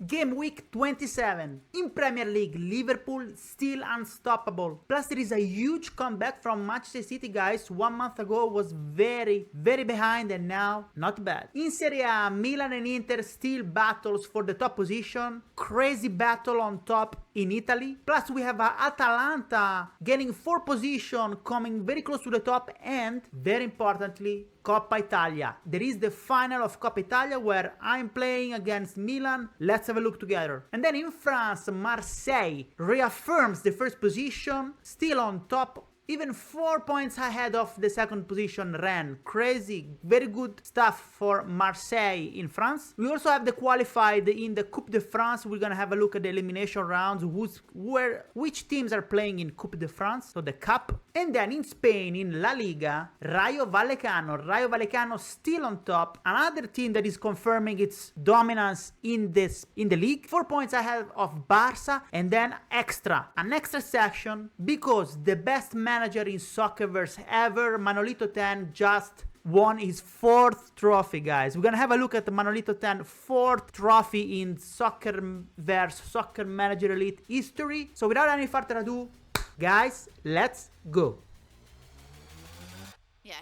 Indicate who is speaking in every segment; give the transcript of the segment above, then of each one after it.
Speaker 1: Game week 27. In Premier League, Liverpool still unstoppable. Plus there is a huge comeback from Manchester City, guys. 1 month ago was very behind and now not bad. In Serie A, Milan and Inter still battles for the top position. Crazy battle on top in Italy. Plus we have Atalanta getting 4th position, coming very close to the top, and very importantly, Coppa Italia. There is the final of Coppa Italia where I'm playing against Milan. Let's have a look together. And then in France, Marseille reaffirms the 1st position, still on top, even 4 points ahead of the 2nd position Rennes. Crazy, very good stuff for Marseille in France. We also have the qualified in the Coupe De France. We're gonna have a look at the elimination rounds, which teams are playing in Coupe De France, so the cup. And then in Spain, in La Liga, Rayo Vallecano still on top. Another team that is confirming its dominance in the league. 4 points ahead of Barca, and then an extra section, because the best manager in Soccerverse ever, Manolito10, just won his 4th trophy, guys. We're gonna have a look at the Manolito10 4th trophy in Soccerverse, Soccer Manager Elite history. So without any further ado, guys, let's go.
Speaker 2: Yeah.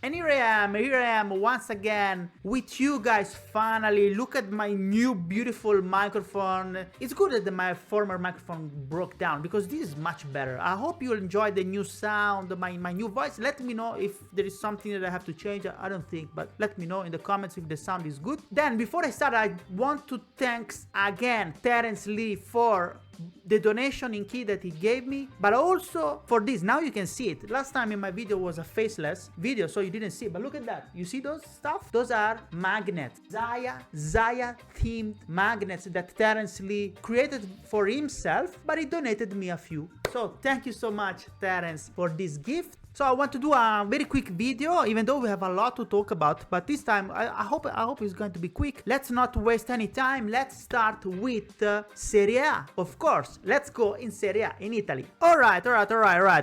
Speaker 1: And here I am once again with you guys. Finally, look at my new beautiful microphone. It's good that my former microphone broke down, because this is much better. I hope you'll enjoy the new sound, my new voice. Let me know if there is something that I have to change. I don't think, but let me know in the comments if the sound is good. Then before I start, I want to thank again Terence Lee for the donation in key that he gave me, but also for this. Now you can see it. Last time in my video was a faceless video, so you didn't see it, but look at that. You see those stuff? Those are magnets, Xaya themed magnets that Terence Lee created for himself, but he donated me a few. So thank you so much, Terence, for this gift. So I want to do a very quick video, even though we have a lot to talk about, but this time I hope it's going to be quick. Let's not waste any time. Let's start with Serie A, of course. Let's go in Serie A in Italy. All right.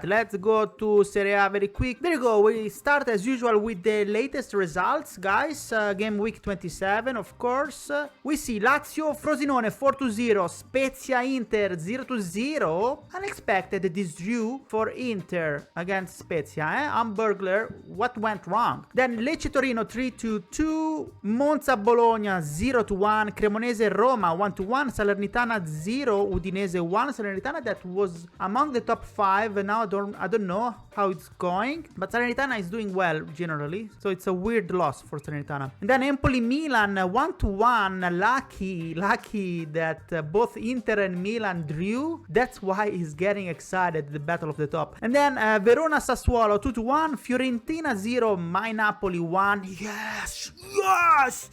Speaker 1: Let's go to Serie A very quick. There you go. We start as usual with the latest results, guys. Game week 27, of course. We see Lazio Frosinone 4-0, Spezia Inter 0-0. Unexpected this draw for Inter against Spezia. HamBurgler, what went wrong? Then Lecce Torino 3-2, Monza Bologna 0-1, Cremonese Roma 1-1, Salernitana 0, Udinese 1. Salernitana that was among the top 5, and now I don't know how it's going, but Salernitana is doing well generally, so it's a weird loss for Salernitana. And then Empoli Milan 1-1. Lucky that both Inter and Milan drew. That's why he's getting excited, the battle of the top. And then Verona Sassuolo 2-1, Fiorentina 0, my Napoli 1. Yes!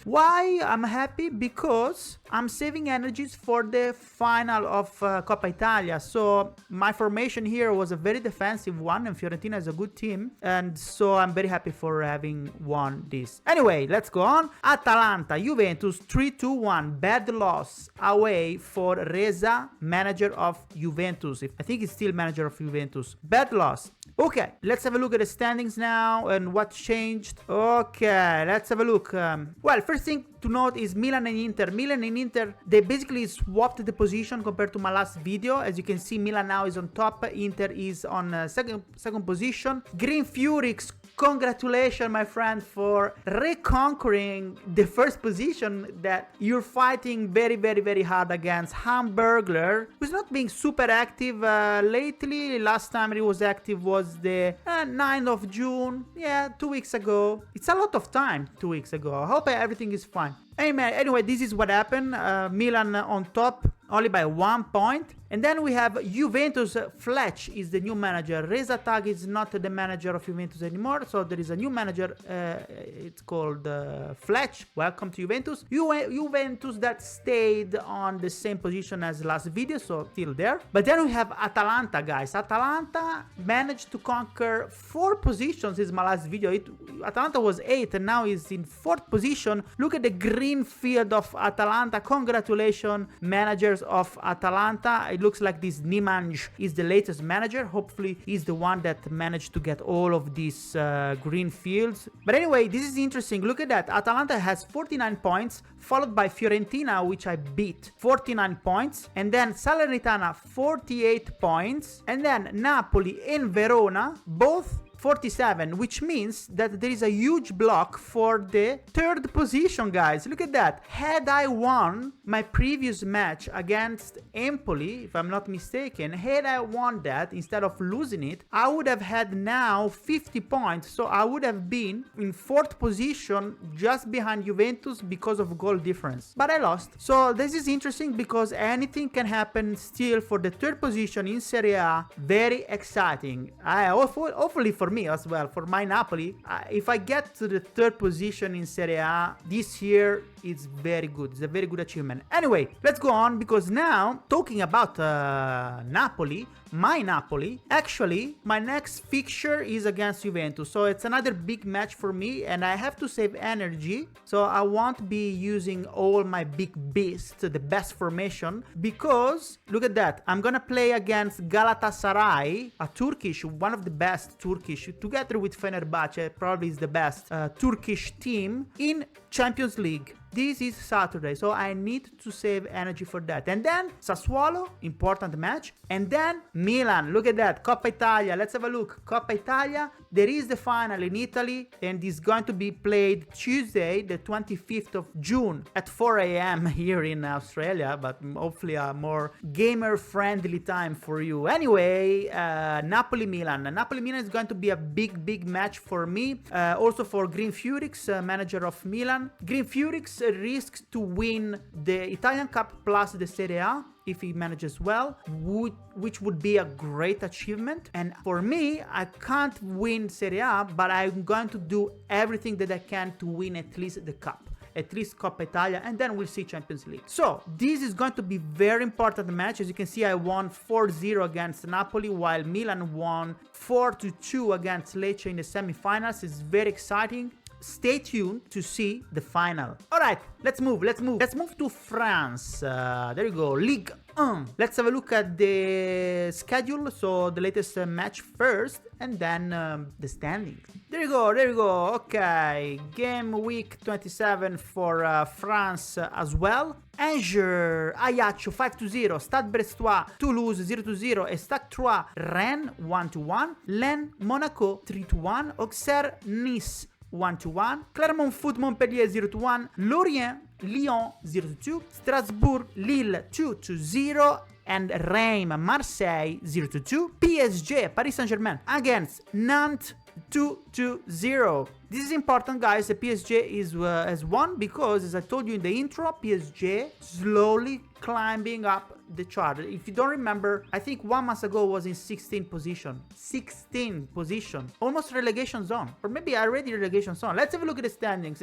Speaker 1: Why I'm happy? Because I'm saving energies for the final of Coppa Italia. So my formation here was a very defensive one, and Fiorentina is a good team, and so I'm very happy for having won this. Anyway, let's go on. Atalanta Juventus 3-1, bad loss away for Reza, manager of Juventus. I think he's still manager of Juventus. Bad loss. Okay, let's have a look at the standings now and what changed. Okay, let's have a look. Well, first thing to note is Milan and Inter. Milan and Inter, they basically swapped the position compared to my last video. As you can see, Milan now is on top, Inter is on second position. Green Furyx, congratulations, my friend, for reconquering the 1st position that you're fighting very hard against HamBurgler, who's not being super active lately. Last time he was active was the 9th of June. Yeah, 2 weeks ago. It's a lot of time, 2 weeks ago. I hope everything is fine. Anyway, this is what happened. Milan on top only by 1 point. And then we have Juventus. Fletch is the new manager. Reza Tag is not the manager of Juventus anymore, so there is a new manager. It's called Fletch. Welcome to Juventus. Juventus that stayed on the same position as last video, so still there. But then we have Atalanta, guys. Atalanta managed to conquer 4 positions. This is my last video. Atalanta was 8 and now is in 4th position. Look at the green green field of Atalanta. Congratulations, managers of Atalanta. It looks like this Nimanj is the latest manager. Hopefully he's the one that managed to get all of these green fields. But anyway, this is interesting. Look at that. Atalanta has 49 points, followed by Fiorentina, which I beat, 49 points, and then Salernitana 48 points, and then Napoli and Verona both 47, which means that there is a huge block for the third position, guys. Look at that. Had I won my previous match against Empoli, if I'm not mistaken, had I won that instead of losing it, I would have had now 50 points. So I would have been in fourth position just behind Juventus because of goal difference. But I lost. So this is interesting because anything can happen still for the third position in Serie A. Very exciting. Hopefully for me as well, for my Napoli, if I get to the third position in Serie A this year, it's very good. It's a very good achievement. Anyway, let's go on, because now talking about Napoli, actually my next fixture is against Juventus, so it's another big match for me and I have to save energy, so I won't be using all my big beasts, the best formation, because look at that, I'm gonna play against Galatasaray, a Turkish, one of the best Turkish, together with Fenerbahce, probably is the best Turkish team in Champions League. This is Saturday, so I need to save energy for that. And then Sassuolo, important match. And then Milan, look at that, Coppa Italia. Let's have a look. Coppa Italia, there is the final in Italy, and it's going to be played Tuesday, the 25th of June at 4 a.m. here in Australia, but hopefully a more gamer-friendly time for you. Anyway, Napoli-Milan. Napoli-Milan is going to be a big match for me. Also for Green Furyx, manager of Milan. Green Furyx risks to win the Italian Cup plus the Serie A if he manages well, which would be a great achievement. And for me, I can't win Serie A, but I'm going to do everything that I can to win at least the cup, at least Coppa Italia, and then we'll see Champions League. So this is going to be very important match. As you can see, I won 4-0 against Napoli, while Milan won 4-2 against Lecce in the semi-finals. It's very exciting. Stay tuned to see the final. All right, let's move to France. There you go, Ligue 1. Let's have a look at the schedule, so the latest match first, and then the standings. There you go, okay. Game week 27 for France as well. Angers, Ajaccio 5-0, Stade Brestois, Toulouse 0-0 et Stade 3, Rennes 1-1, Lens, Monaco 3-1, Auxerre, Nice 1-1, Clermont Foot Montpellier 0-1, Lorient Lyon 0-2, Strasbourg Lille 2-0, and Reims Marseille 0-2, PSG Paris Saint-Germain against Nantes 2-0. This is important, guys. The PSG has won because, as I told you in the intro, PSG slowly climbing up the chart. If you don't remember, I think 1 month ago was in 16th position. 16th position. Almost relegation zone. Or maybe already relegation zone. Let's have a look at the standings.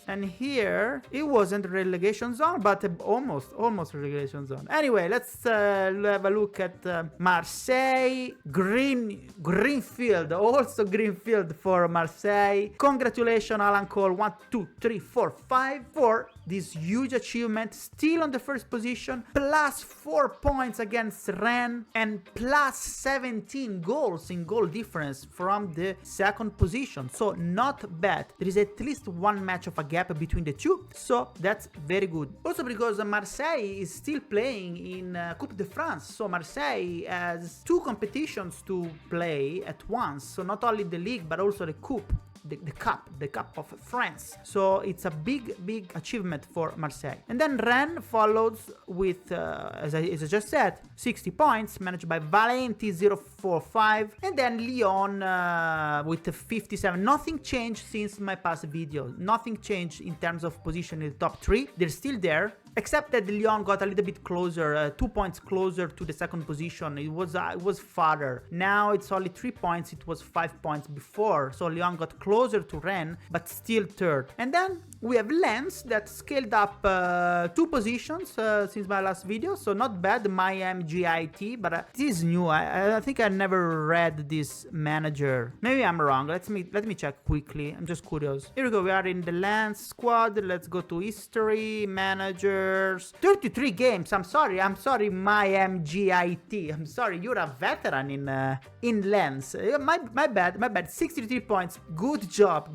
Speaker 1: And here, it wasn't relegation zone, but almost relegation zone. Anyway, let's have a look at Marseille. Greenfield. Also Greenfield for Marseille. Congratulations, Alan Cole. 1, 2, 3, 4, 5 for this huge achievement. Still on the first position. Plus 4 points against Rennes and plus 17 goals in goal difference from the second position. So not bad. There is at least one match of a gap between the two. So that's very good. Also because Marseille is still playing in Coupe De France. So Marseille has 2 competitions to play at once. So not only the league but also the Coupe. The Cup of France. So it's a big achievement for Marseille. And then Rennes follows with, as I just said, 60 points, managed by Valenti 045. And then Lyon with 57. Nothing changed since my past video. Nothing changed in terms of position in the top 3. They're still there. Except that Lyon got a little bit closer, 2 points closer to the second position. It was farther. Now it's only 3 points. It was 5 points before. So Lyon got closer to Rennes, but still third. And then we have Lens that scaled up 2 positions since my last video. So not bad, my MGIT, but this is new. I think I never read this manager. Maybe I'm wrong. Let me check quickly. I'm just curious. Here we go. We are in the Lens squad. Let's go to history, managers. 33 games. I'm sorry, my MGIT. I'm sorry, you're a veteran in Lens. My bad. 63 points. Good job,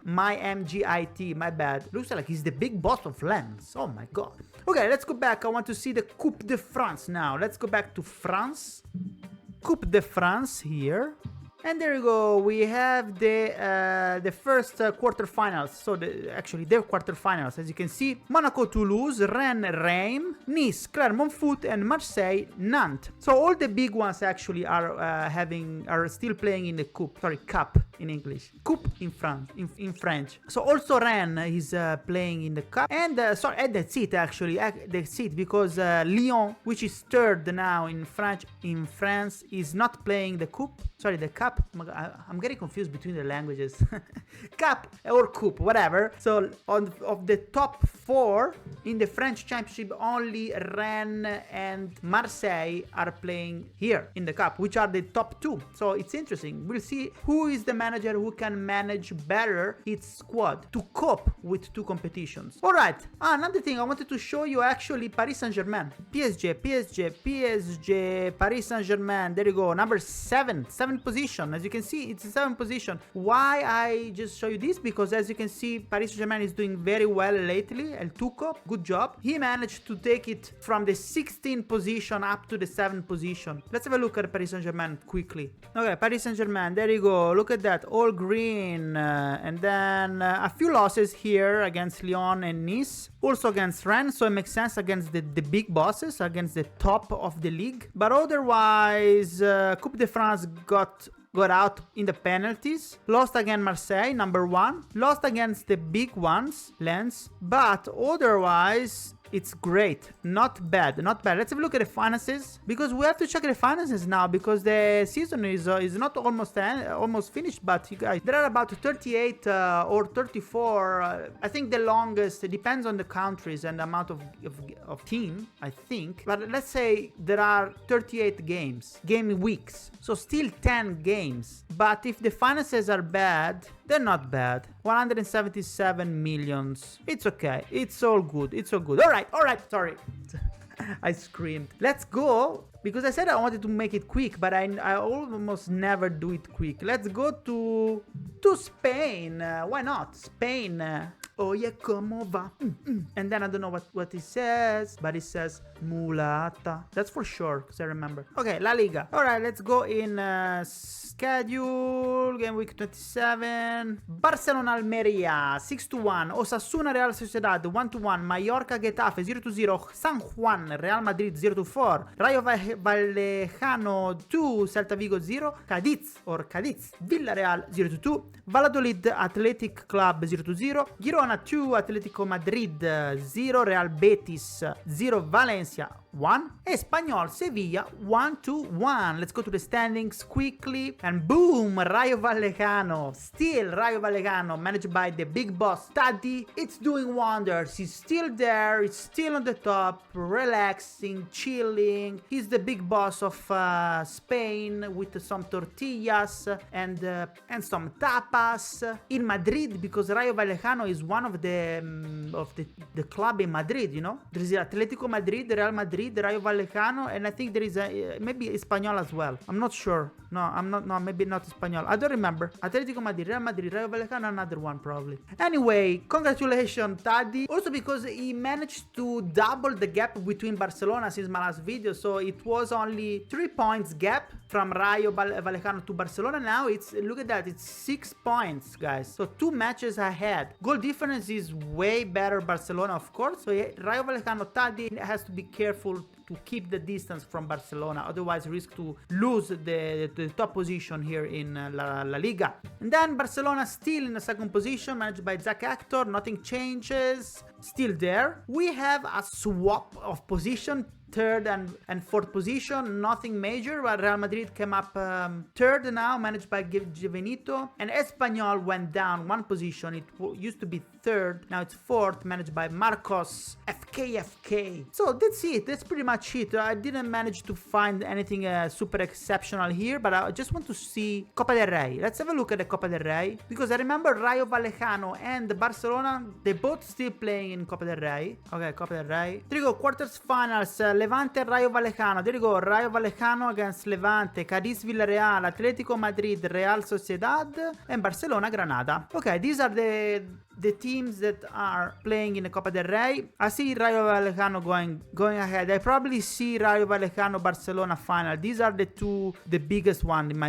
Speaker 1: my MGIT. My bad. Looks like he's the big boss of Lens. Oh my god. Okay, let's go back. I want to see the Coupe de France now. Let's go back to France. Coupe de France here. And there you go, we have the first quarterfinals. So actually the quarterfinals, as you can see: Monaco, Toulouse, Rennes, Reims, Nice, Clermont Foot, and Marseille, Nantes. So all the big ones actually are still playing in the Coupe. Sorry, Cup in English. Coupe in French. So also Rennes is playing in the Cup. And that's it actually. That's it, because Lyon, which is third now in France, is not playing the Coupe. Sorry, the Cup. I'm getting confused between the languages. Cup or Coupe, whatever. So of the top 4 in the French Championship, only Rennes and Marseille are playing here in the Cup, which are the top 2. So it's interesting. We'll see who is the manager who can manage better its squad to cope with 2 competitions. All right. Another thing I wanted to show you, actually, Paris Saint-Germain. PSG, Paris Saint-Germain. There you go. Number 7 position. As you can see, it's a 7th position. Why I just show you this? Because as you can see, Paris Saint-Germain is doing very well lately. El Tuco, good job. He managed to take it from the 16th position up to the 7th position. Let's have a look at Paris Saint-Germain quickly. Okay, Paris Saint-Germain, there you go. Look at that, all green. And then a few losses here against Lyon and Nice. Also against Rennes, so it makes sense against the big bosses, against the top of the league. But otherwise, Coupe de France got out in the penalties. Lost against Marseille, number 1. Lost against the big ones, Lens. But otherwise, it's great. Not bad. Let's have a look at the finances, because we have to check the finances now, because the season is not almost finished. But you guys, there are about 38 or 34. I think the longest. It depends on the countries and the amount of team, I think. But let's say there are 38 game weeks. So still 10 games. But if the finances are bad, they're not bad. 177 millions. It's okay. It's all good. All right. Sorry. I screamed. Let's go. Because I said I wanted to make it quick, but I almost never do it quick. Let's go to Spain. Why not? Spain. Oye, como va? And then I don't know what it says, but it says mulata. That's for sure, because I remember. Okay, La Liga. All right, let's go in schedule. Game week 27. Barcelona Almeria 6-1. Osasuna Real Sociedad 1-1. Mallorca Getafe 0-0. San Juan Real Madrid 0-4. Rayo Vallecano 2. Celta Vigo 0. Cadiz Villarreal 0-2. Valladolid Athletic Club 0-0. Girona 2, Atletico Madrid 0, Real Betis 0, Valencia 1, Espanyol Sevilla 1-1. Let's go to the standings quickly, and boom, Rayo Vallecano, still Rayo Vallecano, managed by the big boss Taddy. It's doing wonders. He's still there, it's still on the top, relaxing, chilling. He's the big boss of Spain, with some tortillas and some tapas in Madrid, because Rayo Vallecano is one of the club in Madrid, you know. There is Atletico Madrid, Real Madrid, Rayo Vallecano, and I think there is maybe Espanyol as well. I'm not sure. No, maybe not Espanyol. I don't remember. Atletico Madrid, Real Madrid, Rayo Vallecano, another one probably. Anyway, congratulations, Taddy. Also because he managed to double the gap between Barcelona since my last video. So it was only 3 points gap from Rayo Vallecano to Barcelona. Now it's, look at that, it's 6 points, guys. So 2 matches ahead. Goal difference is way better Barcelona, of course. So Rayo Vallecano, Taddy has to be careful to keep the distance from Barcelona, otherwise risk to lose the top position here in La Liga. And then Barcelona still in the second position, managed by Xaya, nothing changes, still there. We have a swap of position, third and fourth position, nothing major, but Real Madrid came up third now, managed by Germain, and Espanyol went down one position. It used to be third, now it's fourth, managed by Marcos FKFK. So that's it, that's pretty much it. I didn't manage to find anything super exceptional here, but I just want to see Copa del Rey. Let's have a look at the Copa del Rey, because I remember Rayo Vallecano and Barcelona, they both still playing in Copa del Rey. Okay, Copa del Rey. There you go, quarters finals, Levante Rayo Vallecano. There you go, Rayo Vallecano against Levante, Cadiz Villarreal, Atletico Madrid, Real Sociedad, and Barcelona Granada. Okay, these are the teams that are playing in the Copa del Rey. I see Rayo Vallecano going ahead. I probably see Rayo Vallecano Barcelona final. These are the biggest one in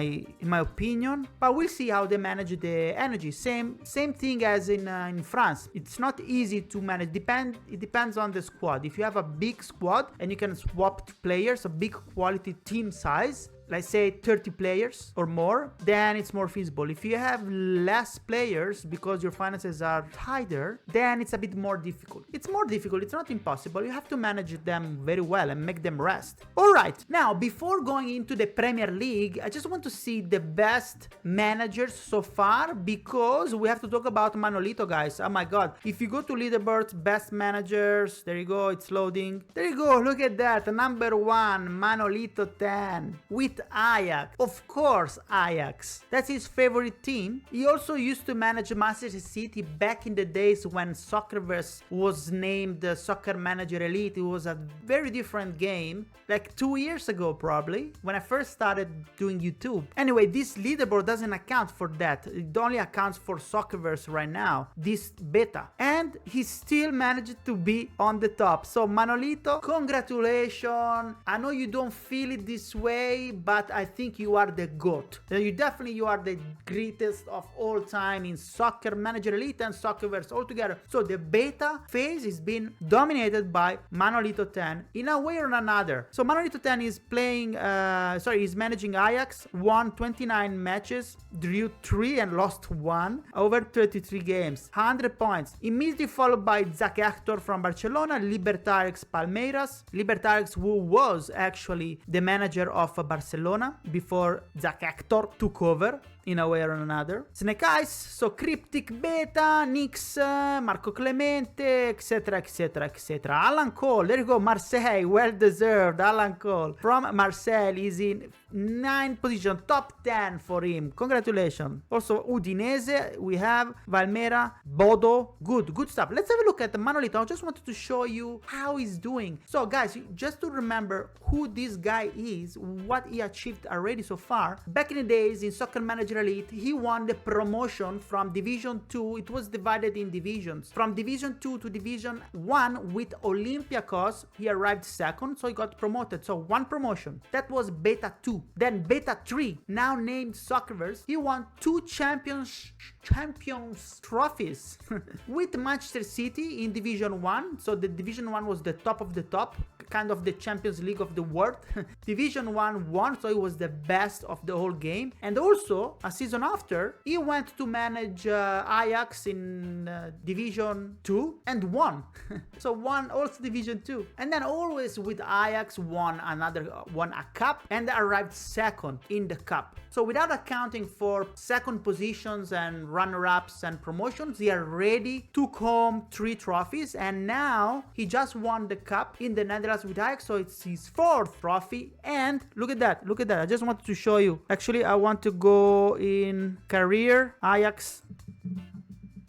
Speaker 1: my opinion. But we'll see how they manage the energy. Same thing as in France. It's not easy to manage. It depends on the squad. If you have a big squad and you can swap players, a big quality team size, let's say 30 players or more, then it's more feasible. If you have less players because your finances are tighter, then it's a bit more difficult. It's more difficult, it's not impossible. You have to manage them very well and make them rest. Alright, now before going into the Premier League, I just want to see the best managers so far, because we have to talk about Manolito, guys. Oh my god. If you go to leaderboards, best managers, there you go, it's loading. There you go, look at that. Number 1, Manolito10 with Ajax. Of course, Ajax. That's his favorite team. He also used to manage Manchester City back in the days when Soccerverse was named the Soccer Manager Elite. It was a very different game, like 2 years ago probably, when I first started doing YouTube. Anyway, this leaderboard doesn't account for that. It only accounts for Soccerverse right now, this beta. And he still managed to be on the top. So Manolito, congratulations. I know you don't feel it this way, but I think you are the GOAT. You are the greatest of all time in Soccer Manager Elite and Soccerverse all together. So the beta phase is being dominated by Manolito10 in a way or another. So Manolito10 is playing, he's managing Ajax, won 29 matches, drew 3 and lost 1 over 33 games, 100 points. Immediately followed by Xaya from Barcelona, Libertarex Palmeiras. Libertarex, who was actually the manager of Barcelona before Xaya took over in a way or another. Snake Eyes, so Cryptic Beta, Nickx, Marco Clemente, etc, etc, etc. Alan Cole, there you go, Marseille, well deserved. Alan Cole from Marseille is in 9th position, top 10 for him. Congratulations. Also Udinese, we have Valmera, Bodo, good stuff. Let's have a look at the Manolito. I just wanted to show you how he's doing. So guys, just to remember who this guy is, what he achieved already so far. Back in the days in Soccer Manager Elite, he won the promotion from Division 2. It was divided in divisions. From Division 2 to Division 1 with Olympiacos, he arrived second, so he got promoted. So one promotion. That was Beta 2. Then Beta 3, now named Soccerverse, he won 2 champions trophies with Manchester City in Division 1. So the Division 1 was the top of the top, kind of the Champions League of the world. Division 1 won, so it was the best of the whole game. And also, a season after, he went to manage Ajax in Division 2 and won. So won also Division 2. And then always with Ajax won a cup and arrived second in the cup. So without accounting for second positions and runner-ups and promotions, he already took home 3 trophies, and now he just won the cup in the Netherlands with Ajax, so it's his 4th trophy. And look at that, I just wanted to show you. Actually, I want to go in career, Ajax,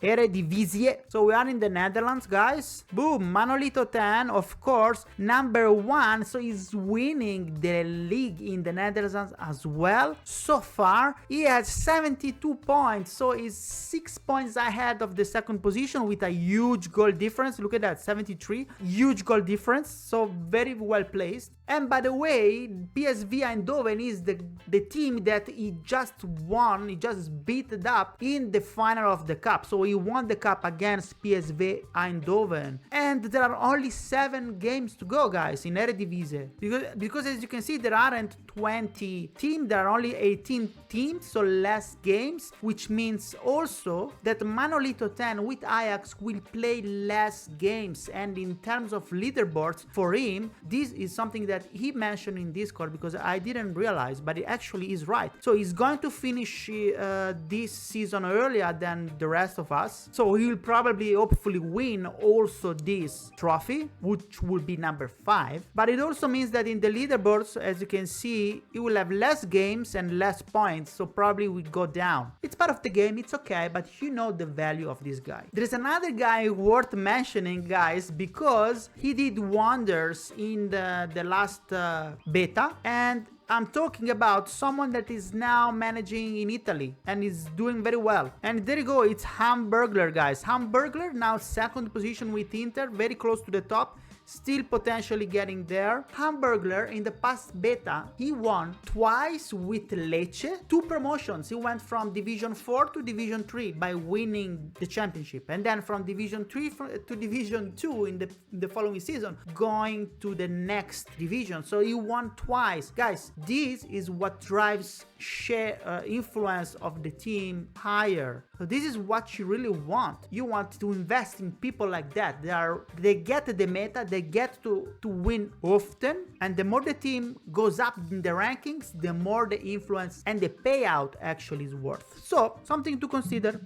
Speaker 1: Eredivisie. So we are in the Netherlands, guys. Boom, Manolito10, of course, number 1. So he's winning the league in the Netherlands as well. So far, he has 72 points. So he's 6 points ahead of the second position with a huge goal difference. Look at that, 73. Huge goal difference. So very well placed. And by the way, PSV Eindhoven is the team that he just won, he just beat it up in the final of the cup. So he won the cup against PSV Eindhoven. And there are only 7 games to go, guys, in Eredivisie. Because as you can see, there aren't 20 teams, there are only 18 teams, so less games, which means also that Manolito10 with Ajax will play less games. And in terms of leaderboards for him, this is something that he mentioned in Discord, because I didn't realize, but it actually is right. So he's going to finish this season earlier than the rest of us, so he will probably hopefully win also this trophy, which will be number 5. But it also means that in the leaderboards, as you can see, he will have less games and less points, so probably we go down. It's part of the game, it's okay, but you know the value of this guy. There's another guy worth mentioning, guys, because he did wonders in the last beta, and I'm talking about someone that is now managing in Italy and is doing very well. And there you go, it's HamBurgler, guys. HamBurgler now 2nd position with Inter, very close to the top, still potentially getting there. HamBurgler in the past beta, he won twice with Lecce, 2 promotions. He went from Division 4 to Division 3 by winning the championship, and then from Division 3 to Division 2 in the following season, going to the next division. So he won twice. Guys, this is what drives influence of the team higher. So this is what you really want. You want to invest in people like that. They get the meta, they get to win often, and the more the team goes up in the rankings, the more the influence and the payout actually is worth. So something to consider.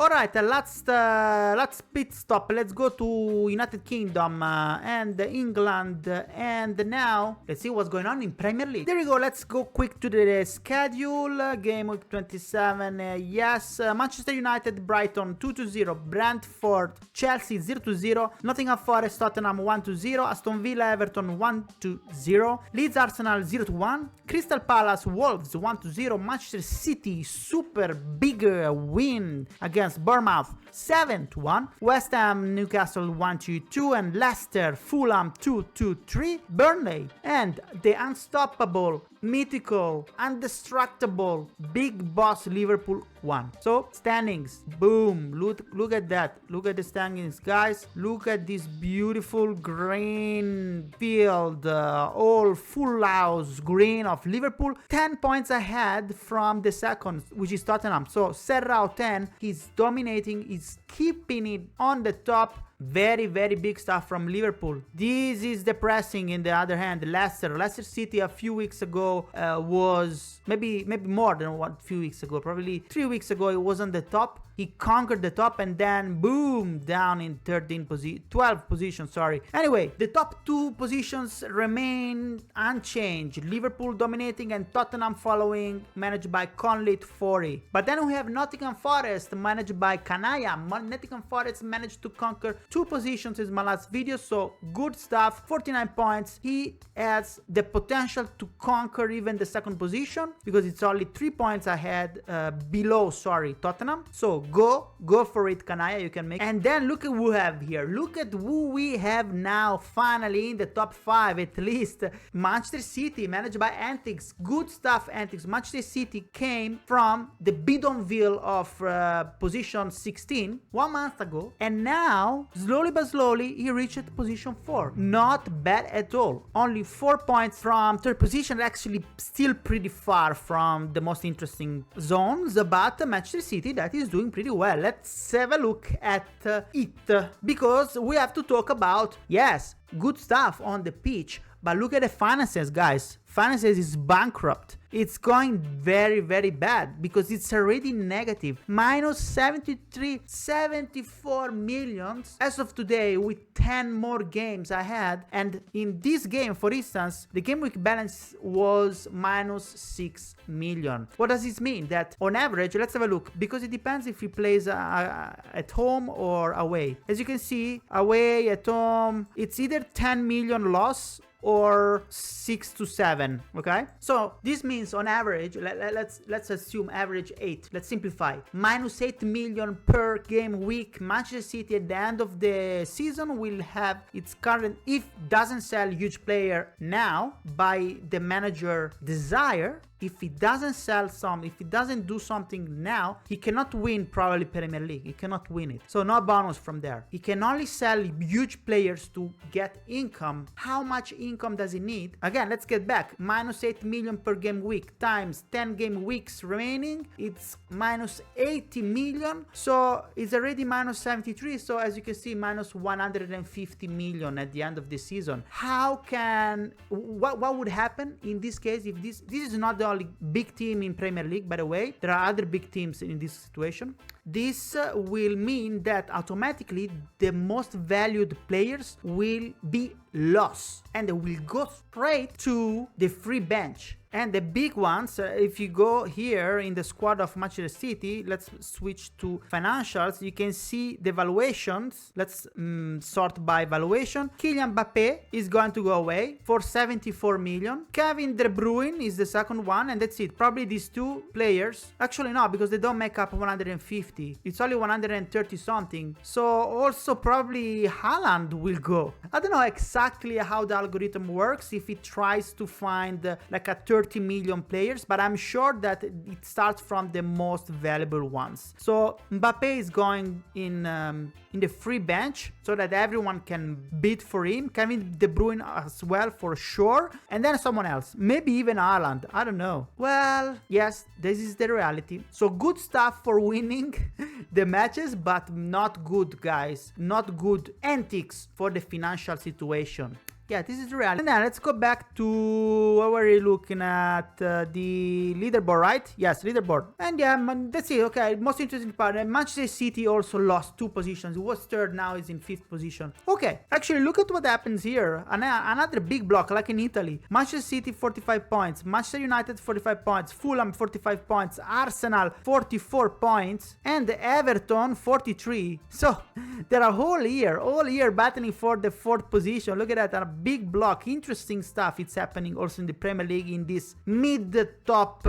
Speaker 1: All right, let's pit stop. Let's go to United Kingdom and England, and now let's see what's going on in Premier League. There we go. Let's go quick to the schedule. Game week 27. Yes, Manchester United, Brighton 2-0, Brentford, Chelsea 0-0, Nottingham Forest, Tottenham 1-0, Aston Villa, Everton 1-0, Leeds, Arsenal 0-1, Crystal Palace, Wolves 1-0, Manchester City, super big win against Bournemouth 7-1, West Ham, Newcastle 1-2, and Leicester, Fulham 2-3, Burnley, and the unstoppable, mythical, indestructible big boss Liverpool 1. So standings, boom, look at that, look at the standings, guys. Look at this beautiful green field, all full house green of Liverpool, 10 points ahead from the second, which is Tottenham. So Serie A 10, he's dominating, he's keeping it on the top. Very, very big stuff from Liverpool. This is depressing. In the other hand, Leicester City a few weeks ago was maybe more than a few weeks ago, probably 3 weeks ago, it was on the top. He conquered the top and then boom, down in 12 positions, sorry. Anyway, the top 2 positions remain unchanged. Liverpool dominating and Tottenham following, managed by Conley 40. But then we have Nottingham Forest managed by Kanaya. Nottingham Forest managed to conquer 2 positions in my last video, so good stuff. 49 points. He has the potential to conquer even the second position because it's only 3 points ahead below, Tottenham. So go for it, Kanaya, you can make. And then look at who we have here. Look at who we have now finally in the top 5 at least. Manchester City managed by Antics. Good stuff, Antics. Manchester City came from the bidonville of position 16 1 month ago, and now slowly but slowly he reached position 4. Not bad at all. Only 4 points from third position, actually still pretty far from the most interesting zones, but Manchester City that is doing pretty well. Let's have a look at it, because we have to talk about, yes, good stuff on the pitch, but look at the finances, guys. Finances is bankrupt. It's going very, very bad because it's already negative. Minus 74 millions as of today with 10 more games ahead. And in this game, for instance, the game week balance was minus 6 million. What does this mean? That on average, let's have a look, because it depends if he plays at home or away. As you can see, away, at home, it's either 10 million loss or 6 to 7, okay? So this means on average, let's assume average 8. Let's simplify. Minus 8 million per game week. Manchester City at the end of the season will have its current, if doesn't sell huge player now by the manager desire, if he doesn't sell some, if he doesn't do something now, he cannot win probably Premier League. He cannot win it. So no bonus from there. He can only sell huge players to get income. How much income does he need? Again, let's get back. Minus 8 million per game week times 10 game weeks remaining. It's minus 80 million. So it's already minus 73. So as you can see, minus 150 million at the end of the season. How can, what would happen in this case if this is not the only big team in Premier League, by the way. There are other big teams in this situation. This will mean that automatically the most valued players will be lost and they will go straight to the free bench. And the big ones, if you go here in the squad of Manchester City, let's switch to financials, you can see the valuations. Let's sort by valuation. Kylian Mbappé is going to go away for 74 million. Kevin De Bruyne is the second one, and that's it. Probably these two players. Actually, no, because they don't make up 150. It's only 130 something. So also probably Haaland will go. I don't know exactly how the algorithm works, if it tries to find like a 30 million players, but I'm sure that it starts from the most valuable ones. So Mbappé is going in the free bench so that everyone can bid for him. Kevin De Bruyne as well for sure, and then someone else, maybe even Haaland. I don't know. Well, yes, this is the reality. So good stuff for winning the matches, but not good, guys. Not good antics for the financial situation. Yeah, this is the reality. And then let's go back to what were we looking at, the leaderboard, right? Yes, leaderboard. And yeah, that's it. Okay, most interesting part. Manchester City also lost 2 positions. It was third, now is in 5th position. Okay, actually look at what happens here. Another big block like in Italy. Manchester City 45 points, Manchester United 45 points, Fulham 45 points, Arsenal 44 points, and Everton 43. So they're all year battling for the 4th position. Look at that. Big block, interesting stuff. It's happening also in the Premier League in this mid-top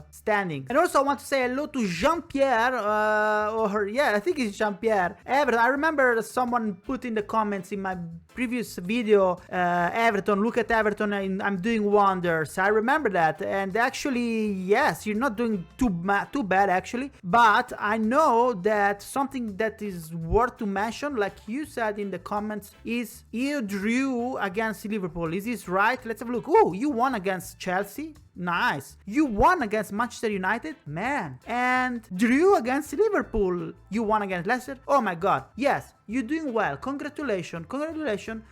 Speaker 1: standing. And also I want to say hello to Jean-Pierre, I think it's Jean-Pierre. Everton. I remember someone put in the comments in my previous video, Everton, look at Everton, I'm doing wonders. I remember that, and actually, yes, you're not doing too bad actually, but I know that something that is worth to mention, like you said in the comments, is you drew against Liverpool. Is this right? Let's have a look. Oh, you won against Chelsea. Nice. You won against Manchester United, man, and drew against Liverpool. You won against Leicester. Oh my god, yes, you're doing well. Congratulations.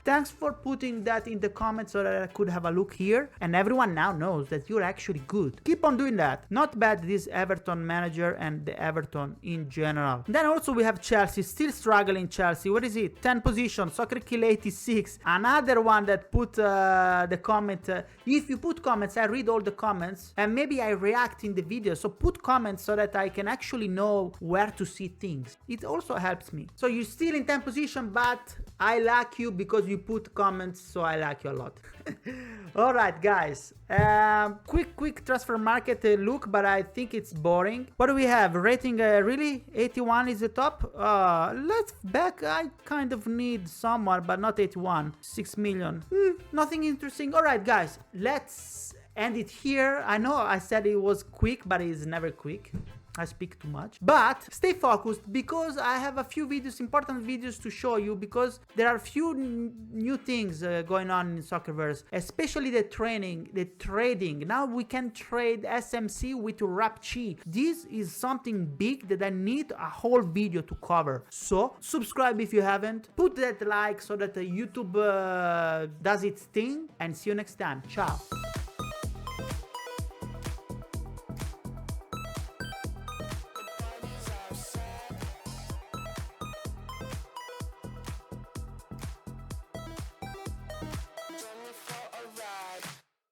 Speaker 1: Thanks for putting that in the comments so that I could have a look here, and everyone now knows that you're actually good. Keep on doing that. Not bad, this Everton manager and the Everton in general. Then also we have Chelsea, still struggling. Chelsea, what is it? 10 position. Soccer Kill 86, another one that put the comment. If you put comments, I read all the comments and maybe I react in the video. So put comments so that I can actually know where to see things. It also helps me. So you're still in 10th position, but I like you because you put comments, so I like you a lot. All right, guys. Quick transfer market look, but I think it's boring. What do we have? Rating really 81 is the top. Let's back. I kind of need someone, but not 81. 6 million. Nothing interesting. All right, guys. Let's end it here. I know I said it was quick, but it's never quick. I speak too much, but stay focused because I have a few videos, important videos to show you, because there are few new things going on in Soccerverse, especially the trading. Now we can trade SMC with RapChi. This is something big that I need a whole video to cover. So subscribe if you haven't, put that like so that YouTube does its thing, and see you next time. Ciao.